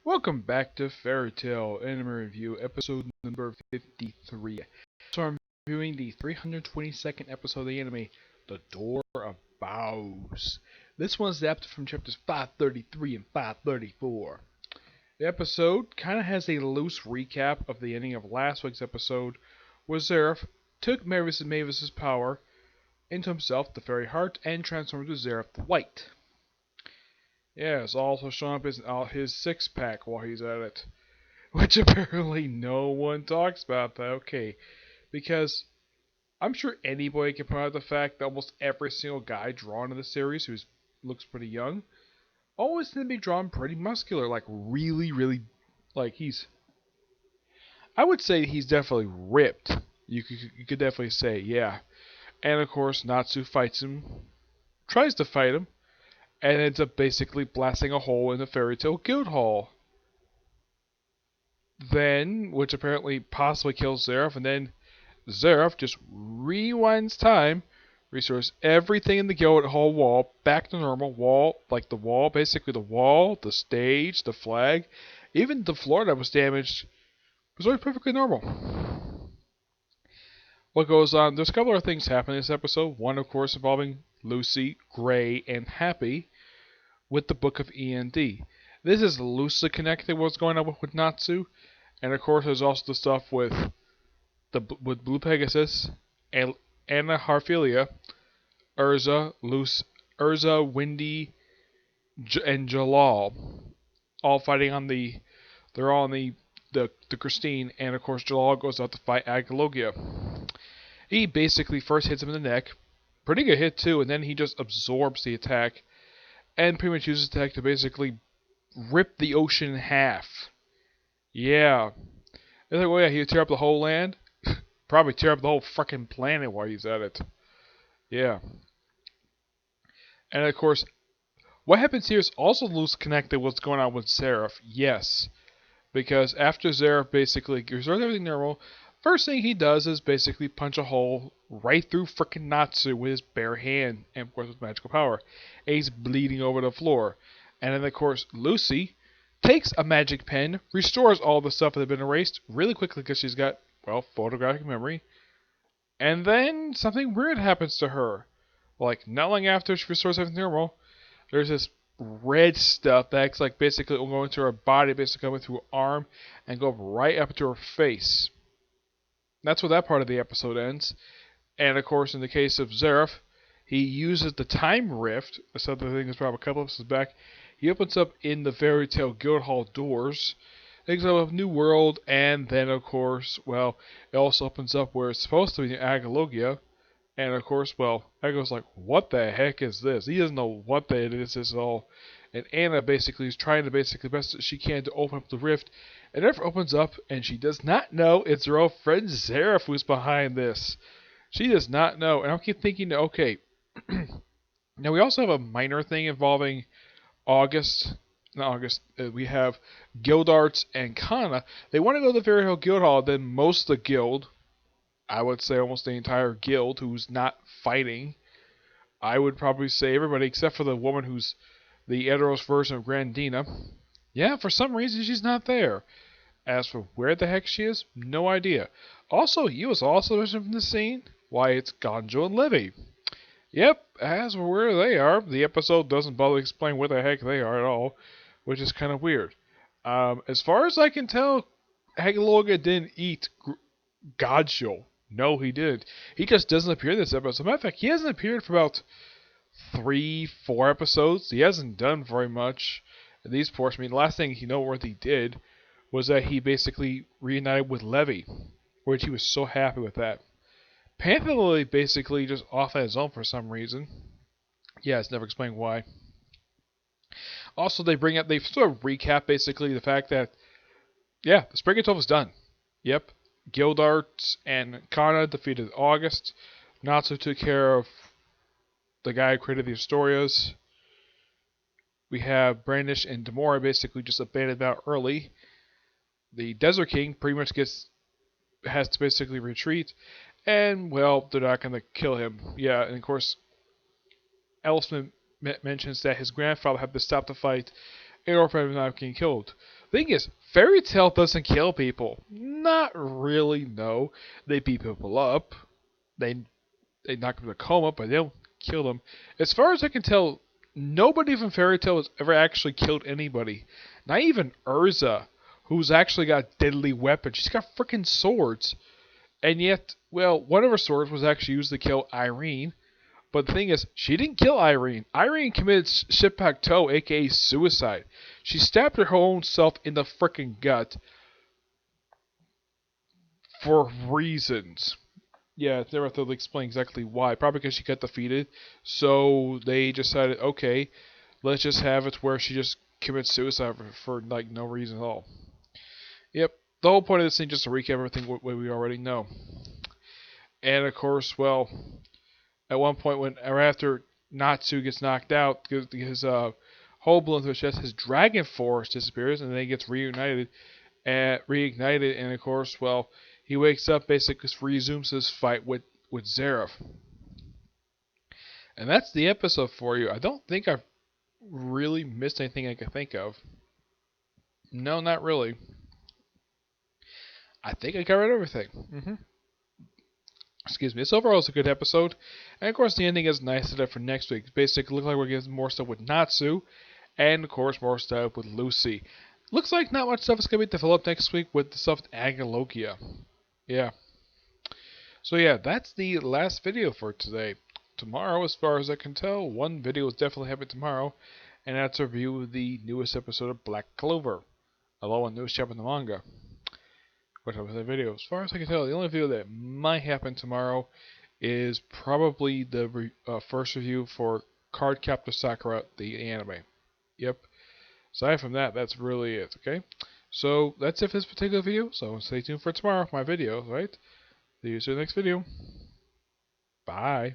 Welcome back to Fairy Tale Anime Review, episode number 53. So I'm reviewing the 322nd episode of the anime, The Door of Vows. This one's adapted from chapters 533 and 534. The episode kind of has a loose recap of the ending of last week's episode, where Zeref took Mavis's power into himself, the fairy heart, and transformed to Zeref the White. Yes, also showing up his six-pack while he's at it. Which apparently no one talks about that. Okay, because I'm sure anybody can point out the fact that almost every single guy drawn in the series who looks pretty young always tend to be drawn pretty muscular, like really, like I would say he's definitely ripped. You could definitely say, yeah. And of course, Natsu fights him, tries to fight him, and ends up basically blasting a hole in the Fairy Tale Guild Hall. Then, which apparently possibly kills Zeref, and then Zeref just rewinds time, restores everything in the Guild Hall wall back to normal. Basically the wall, the stage, the flag, even the floor that was damaged was always perfectly normal. What goes on? There's a couple of things happening in this episode. One, of course, involving Lucy, Gray, and Happy with the Book of E&D. This is loosely connected to what's going on with Natsu, and of course, there's also the stuff with Blue Pegasus, Anna Harphelia, Urza, Windy, and Jalal, all fighting on the. They're all on the Christine, and of course, Jalal goes out to fight Agalogia. He basically first hits him in the neck, pretty good hit too, and then he just absorbs the attack, and pretty much uses the attack to basically rip the ocean in half. Yeah. It's like, well, yeah, he'll tear up the whole land. Probably tear up the whole fucking planet while he's at it. Yeah. And of course, what happens here is also loose connected with what's going on with Zeref. Yes. Because after Zeref basically restores everything normal, first thing he does is basically punch a hole right through frickin' Natsu with his bare hand, and of course with magical power. And he's bleeding over the floor. And then of course, Lucy takes a magic pen, restores all the stuff that had been erased really quickly because she's got, well, photographic memory. And then something weird happens to her. Like, not long after she restores everything normal, there's this red stuff that's like basically will go into her body, basically coming through her arm and go right up to her face. That's where that part of the episode ends. And of course, in the case of Zeref, he uses the time rift. That's something I think is probably a couple episodes back. He opens up in the Fairy Tale Guild Hall doors, takes up a new world, and then of course, well, it also opens up where it's supposed to be in Agalogia. And of course, well, Echo's like, what the heck is this? He doesn't know what it is at all. And Anna basically is trying to basically the best that she can to open up the rift. And it opens up, and she does not know it's her old friend Zeref who's behind this. She does not know. And I keep thinking, okay, now we also have a minor thing involving we have Guildarts and Kana. They want to go to the Fairy Tale Guild Hall, then most of the guild, I would say almost the entire guild who's not fighting. I would probably say everybody except for the woman who's the Edoros version of Grandina. Yeah, for some reason she's not there. As for where the heck she is, no idea. Also, he was also mentioned from the scene. Why, it's Gonjo and Livy. Yep, as for where they are, the episode doesn't bother to explain where the heck they are at all, which is kind of weird. As far as I can tell, Hagaloga didn't eat Gonjo. No, he didn't. He just doesn't appear in this episode. As a matter of fact, he hasn't appeared for about 3-4 episodes. He hasn't done very much in these portions. I mean, the last thing he noteworthy did was that he basically reunited with Levy, which he was so happy with that. Panther Lily basically just off on his own for some reason. Yeah, it's never explained why. Also, they sort of recap basically the fact that, yeah, the Spring of 12 is done. Yep. Guildarts and Kana defeated August. Natsu took care of the guy who created the Historias. We have Brandish and Demora basically just abandoned out early. The Desert King pretty much has to basically retreat. And, well, they're not going to kill him. Yeah, and of course, Ellisman mentions that his grandfather had to stop the fight in order for him not getting killed. Thing is, Fairy Tail doesn't kill people. Not really, no. They beat people up. They they knock them in a coma, but they don't kill them. As far as I can tell, nobody from Fairy Tail has ever actually killed anybody. Not even Urza, who's actually got deadly weapons. She's got freaking swords. And yet, well, one of her swords was actually used to kill Irene. But the thing is, she didn't kill Irene. Irene committed shipacto, aka suicide. She stabbed her own self in the freaking gut for reasons. Yeah, it's never thoroughly explained exactly why. Probably because she got defeated. So they decided, okay, let's just have it where she just commits suicide for like no reason at all. Yep. The whole point of this thing, just to recap everything what we already know. And of course, well, at one point when or after Natsu gets knocked out, his hole blown through his chest, his dragon force disappears, and then he gets reignited, and of course, well, he wakes up, basically resumes his fight with Zeref. And that's the episode for you. I don't think I've really missed anything I can think of. No, not really. I think I covered everything. Excuse me. This overall is a good episode. And of course, the ending is nice set up for next week. Basically, looks like we're getting more stuff with Natsu. And of course, more stuff with Lucy. Looks like not much stuff is going to be developed next week with the stuff with Agalogia. Yeah. So yeah, that's the last video for today. Tomorrow, as far as I can tell, one video is definitely happening tomorrow. And that's a review of the newest episode of Black Clover. Along with the newest chapter in the manga. What type of the video? As far as I can tell, the only video that might happen tomorrow is probably the first review for Cardcaptor Sakura, the anime. Yep. Aside from that, that's really it, okay? So, that's it for this particular video, so stay tuned for tomorrow, my video, right? See you soon in the next video. Bye.